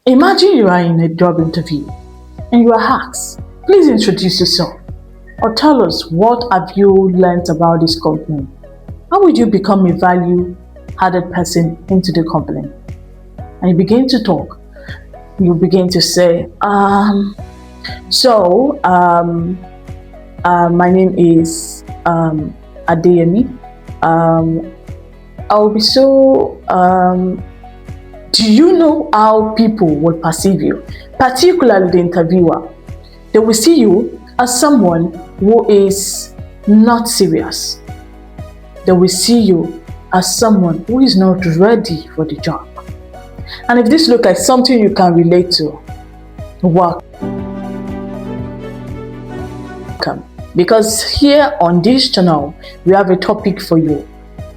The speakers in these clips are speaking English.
Imagine you are in a job interview and you are asked, please introduce yourself or tell us what have you learned about this company. How would you become a value-added person into the company? And you begin to talk. You begin to say, my name is Adeyemi. I'll be do you know how people will perceive you, particularly the interviewer? They will see you as someone who is not serious. They will see you as someone who is not ready for the job. And if this looks like something you can relate to, welcome. Because here on this channel, we have a topic for you.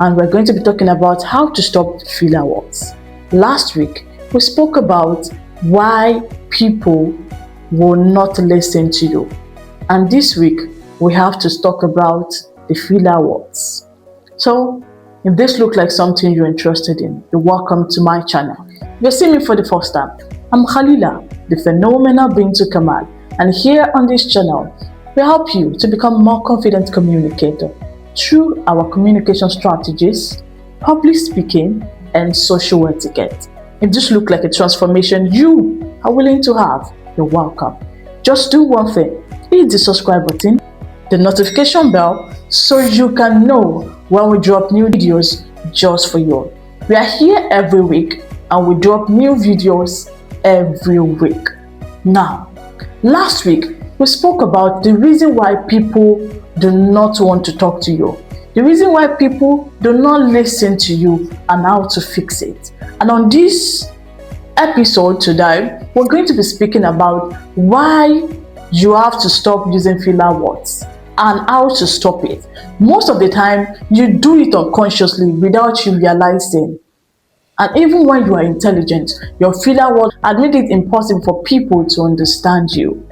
And we're going to be talking about how to stop filler words. Last week, we spoke about why people will not listen to you. And this week, we have to talk about the filler words. So, if this looks like something you're interested in, you're welcome to my channel. If you're seeing me for the first time, I'm Khalila, the phenomenal Bintu Kamal. And here on this channel, we help you to become a more confident communicator through our communication strategies, public speaking, and social etiquette. If this looks like a transformation you are willing to have, you're welcome. Just do one thing, hit the subscribe button, the notification bell, so you can know when we drop new videos just for you. We are here every week and we drop new videos every week. Now, last week, we spoke about the reason why people do not want to talk to you. The reason why people do not listen to you and how to fix it. And on this episode today, we're going to be speaking about why you have to stop using filler words and how to stop it. Most of the time, you do it unconsciously without you realizing. And even when you are intelligent, your filler words make it impossible for people to understand you.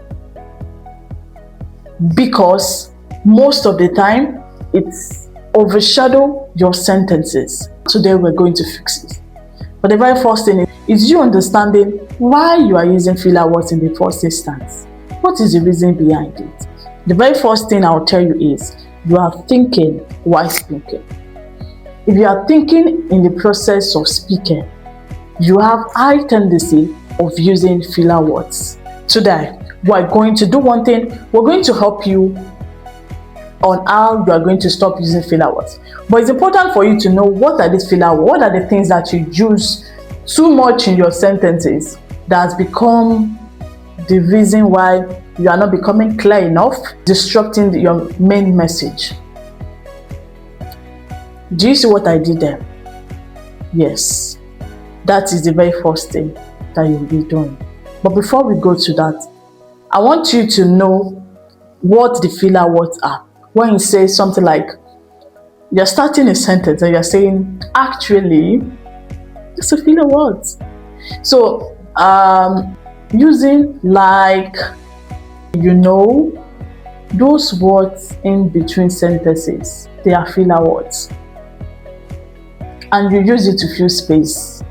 Because most of the time, it's overshadow your sentences. Today we're going to fix it. But the very first thing is you understanding why you are using filler words in the first instance. What is the reason behind it? The very first thing I'll tell you is you are thinking while speaking. If you are thinking in the process of speaking, you have high tendency of using filler words. Today, we're going to do one thing. We're going to help you on how you are going to stop using filler words. But it's important for you to know what are these filler words, what are the things that you use too much in your sentences that has become the reason why you are not becoming clear enough, disrupting your main message. Do you see what I did there? Yes, that is the very first thing that you'll be doing. But before we go to that, I want you to know what the filler words are. When you say something like, you're starting a sentence and you're saying, actually, it's a filler word. So, using like, those words in between sentences, they are filler words. And you use it to fill space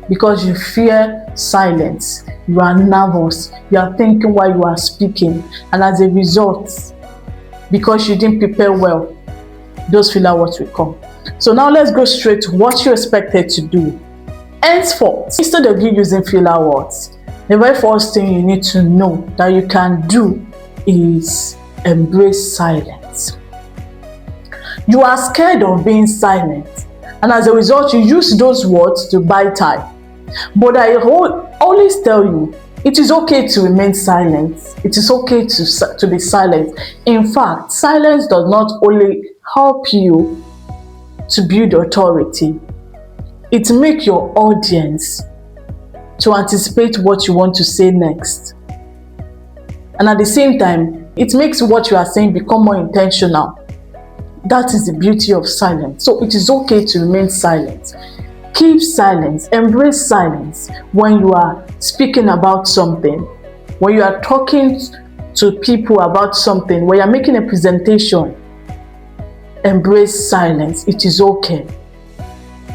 because you fear silence. You are nervous. You are thinking while you are speaking. And as a result, because you didn't prepare well, those filler words will come. So now let's go straight to what you expected to do. Henceforth, instead of you using filler words, the very first thing you need to know that you can do is embrace silence. You are scared of being silent, and as a result, you use those words to buy time. But I always tell you, it is okay to remain silent. It is okay to be silent. In fact, silence does not only help you to build authority, it makes your audience to anticipate what you want to say next. And at the same time, it makes what you are saying become more intentional. That is the beauty of silence. So it is okay to remain silent. Keep silence, embrace silence when you are speaking about something, when you are talking to people about something, when you are making a presentation. Embrace silence. It is okay.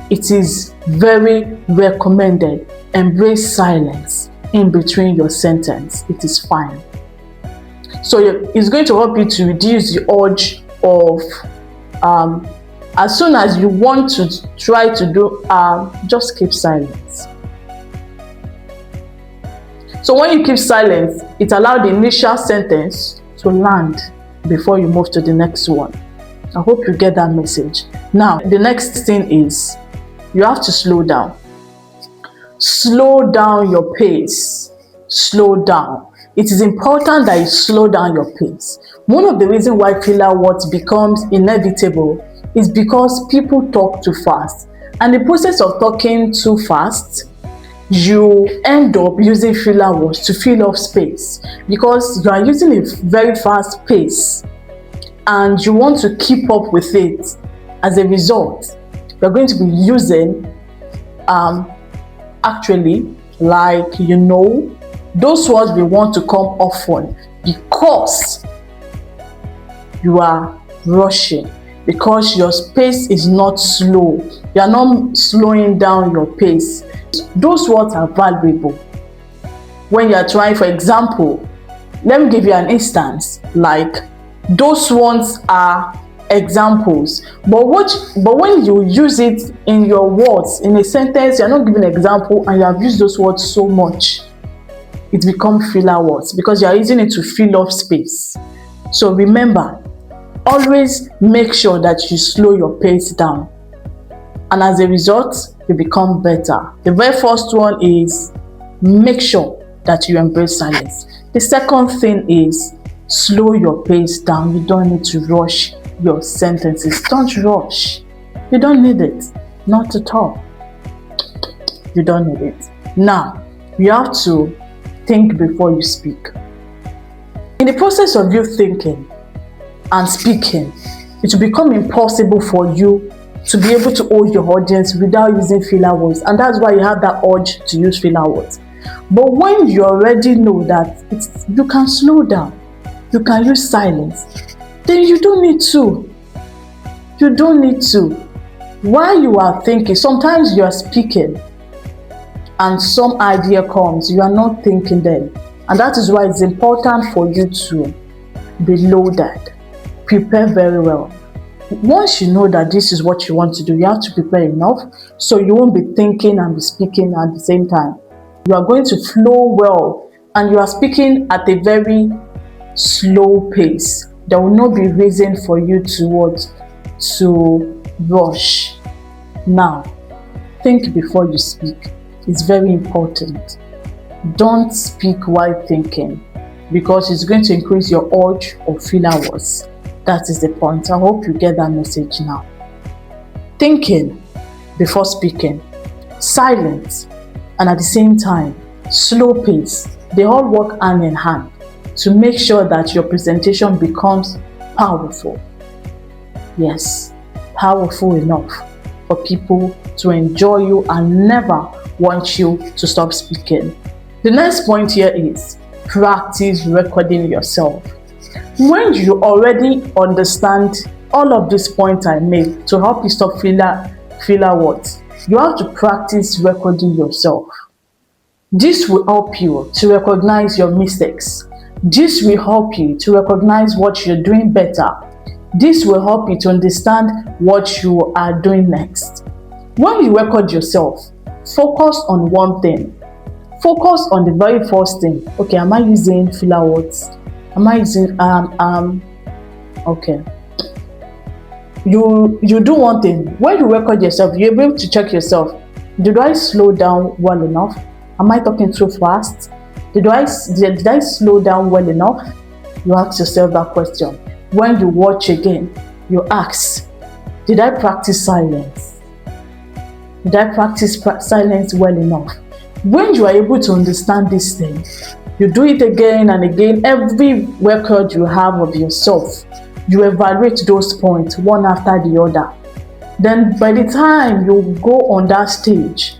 It is very recommended embrace silence in between your sentence. It is fine. So it's going to help you to reduce the urge of as soon as you want to try to do just keep silence. So when you keep silence, it allows the initial sentence to land before you move to the next one. I hope you get that message. Now, the next thing is you have to slow down. Slow down your pace. Slow down. It is important that you slow down your pace. One of the reasons why filler words becomes inevitable is because people talk too fast. And the process of talking too fast, you end up using filler words to fill up space because you are using a very fast pace and you want to keep up with it. As a result, you're going to be using actually, like, those words we want to come often because you are rushing, because your pace is not slow. You are not slowing down your pace. Those words are valuable when you are trying. For example, let me give you an instance. Like, those ones are examples, but when you use it in your words in a sentence, you're not giving an example and you have used those words so much, it becomes filler words because you are using it to fill up space. So remember, always make sure that you slow your pace down, and as a result, you become better. The very first one is make sure that you embrace silence. The second thing is slow your pace down. You don't need to rush your sentences. Don't rush. You don't need it. Not at all. You don't need it. Now, you have to think before you speak. In the process of you thinking and speaking, it will become impossible for you to be able to hold your audience without using filler words, and that's why you have that urge to use filler words. But when you already know that you can slow down, you can use silence, then you don't need to. You don't need to. While you are thinking, sometimes you are speaking and some idea comes, you are not thinking then. And that is why it's important for you to be loaded. Prepare very well. Once you know that this is what you want to do, you have to prepare enough so you won't be thinking and be speaking at the same time. You are going to flow well and you are speaking at a very slow pace. There will not be reason for you to rush. Now, think before you speak. It's very important. Don't speak while thinking because it's going to increase your urge of filler words. That is the point. I hope you get that message now. Thinking before speaking, silence, and at the same time, slow pace. They all work hand in hand to make sure that your presentation becomes powerful. Yes, powerful enough for people to enjoy you and never want you to stop speaking. The next point here is practice recording yourself. When you already understand all of these points I made to help you stop filler words, you have to practice recording yourself. This will help you to recognize your mistakes. This will help you to recognize what you're doing better. This will help you to understand what you are doing next. When you record yourself, focus on one thing. Focus on the very first thing. Okay, am I using filler words? Am I using okay. You do one thing. When you record yourself, you're able to check yourself. Did I slow down well enough? Am I talking too fast? Did I slow down well enough? You ask yourself that question. When you watch again, you ask, did I practice silence? Did I practice silence well enough? When you are able to understand this thing, you do it again and again. Every record you have of yourself, you evaluate those points one after the other. Then by the time you go on that stage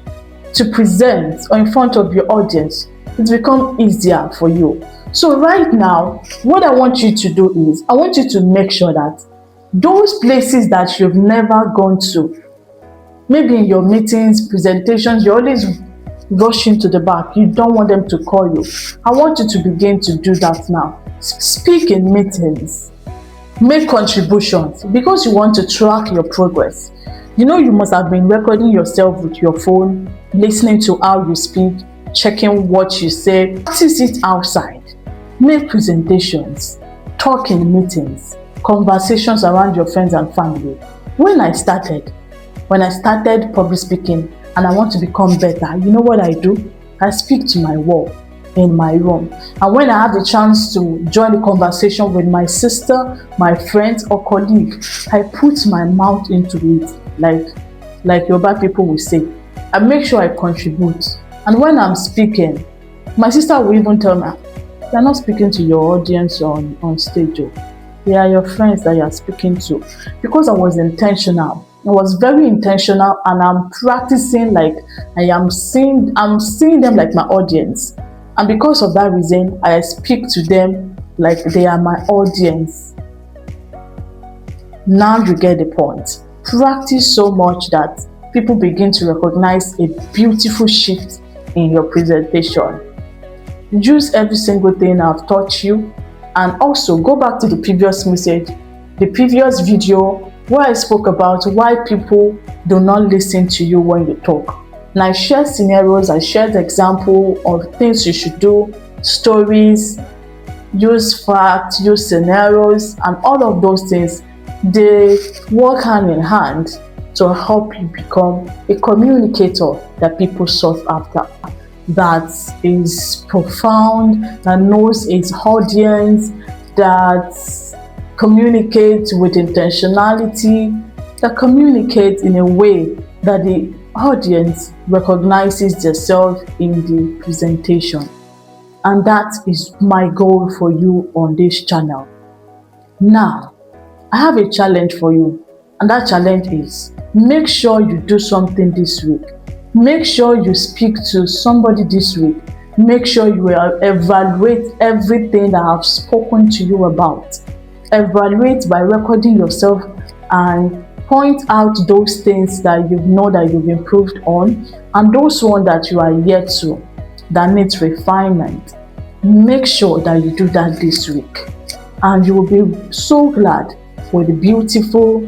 to present or in front of your audience, it becomes easier for you. So right now, what I want you to do is, I want you to make sure that those places that you've never gone to, maybe in your meetings, presentations, you're always rushing to the back. You don't want them to call you. I want you to begin to do that now. Speak in meetings. Make contributions because you want to track your progress. You know, you must have been recording yourself with your phone, listening to how you speak, checking what you say. Practice it outside. Make presentations. Talk in meetings. Conversations around your friends and family. When I started public speaking and I want to become better, you know what I do? I speak to my wall in my room. And when I have the chance to join the conversation with my sister, my friends or colleague, I put my mouth into it, like Yoruba people will say. I make sure I contribute. And when I'm speaking, my sister will even tell me, "You're not speaking to your audience on stage. They are your friends that you're speaking to." Because I was intentional. I was very intentional, and I'm practicing like I'm seeing them like my audience. And because of that reason, I speak to them like they are my audience. Now you get the point. Practice so much that people begin to recognize a beautiful shift in your presentation. Use every single thing I've taught you, and also go back to the previous message, the previous video where I spoke about why people do not listen to you when you talk. And I shared scenarios, I shared examples of things you should do, stories, use facts, use scenarios, and all of those things, they work hand in hand to help you become a communicator that people sought after, that is profound, that knows its audience, that communicates with intentionality, that communicates in a way that the audience recognizes themselves in the presentation. And that is my goal for you on this channel. Now, I have a challenge for you, and that challenge is make sure you do something this week. Make sure you speak to somebody this week. Make sure you evaluate everything that I've spoken to you about. Evaluate by recording yourself and point out those things that you know that you've improved on, and those ones that you are yet to, that needs refinement. Make sure that you do that this week, and you will be so glad for the beautiful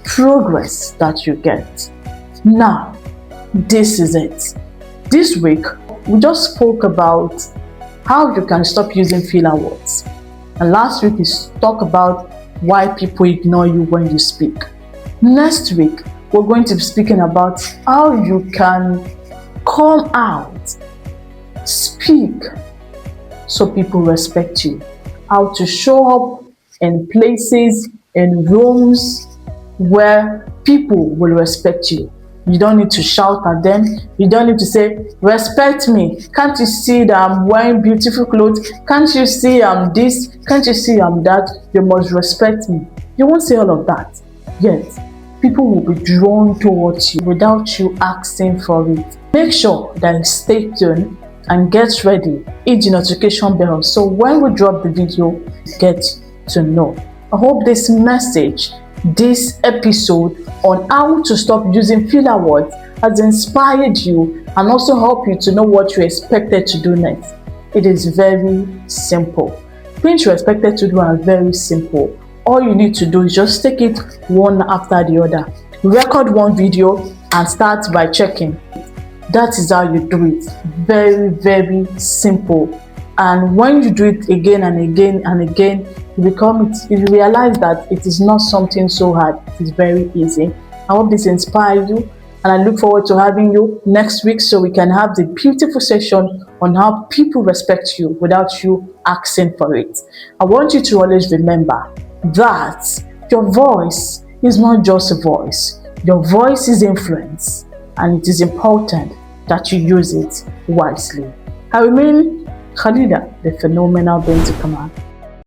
progress that you get. Now, this is it. This week, we just spoke about how you can stop using filler words. And last week, we talked about why people ignore you when you speak. Next week, we're going to be speaking about how you can come out, speak, so people respect you. How to show up in places, in rooms where people will respect you. You don't need to shout at them. You don't need to say, "Respect me. Can't you see that I'm wearing beautiful clothes? Can't you see I'm this? Can't you see I'm that? You must respect me." You won't say all of that. Yet, people will be drawn towards you without you asking for it. Make sure that you stay tuned and get ready. Hit the notification bell so when we drop the video, you get to know. I hope this message, this episode on how to stop using filler words has inspired you and also helped you to know what you're expected to do next. It is very simple. Things you're expected to do are very simple. All you need to do is just take it one after the other. Record one video and start by checking. That is how you do it. Very, very simple. And when you do it again and again and again, you realize that it is not something so hard. It is very easy. I hope this inspires you, and I look forward to having you next week so we can have the beautiful session on how people respect you without you asking for it. I want you to always remember that your voice is not just a voice. Your voice is influence, and it is important that you use it wisely. I remain Khalida, the phenomenal Benti Kamal.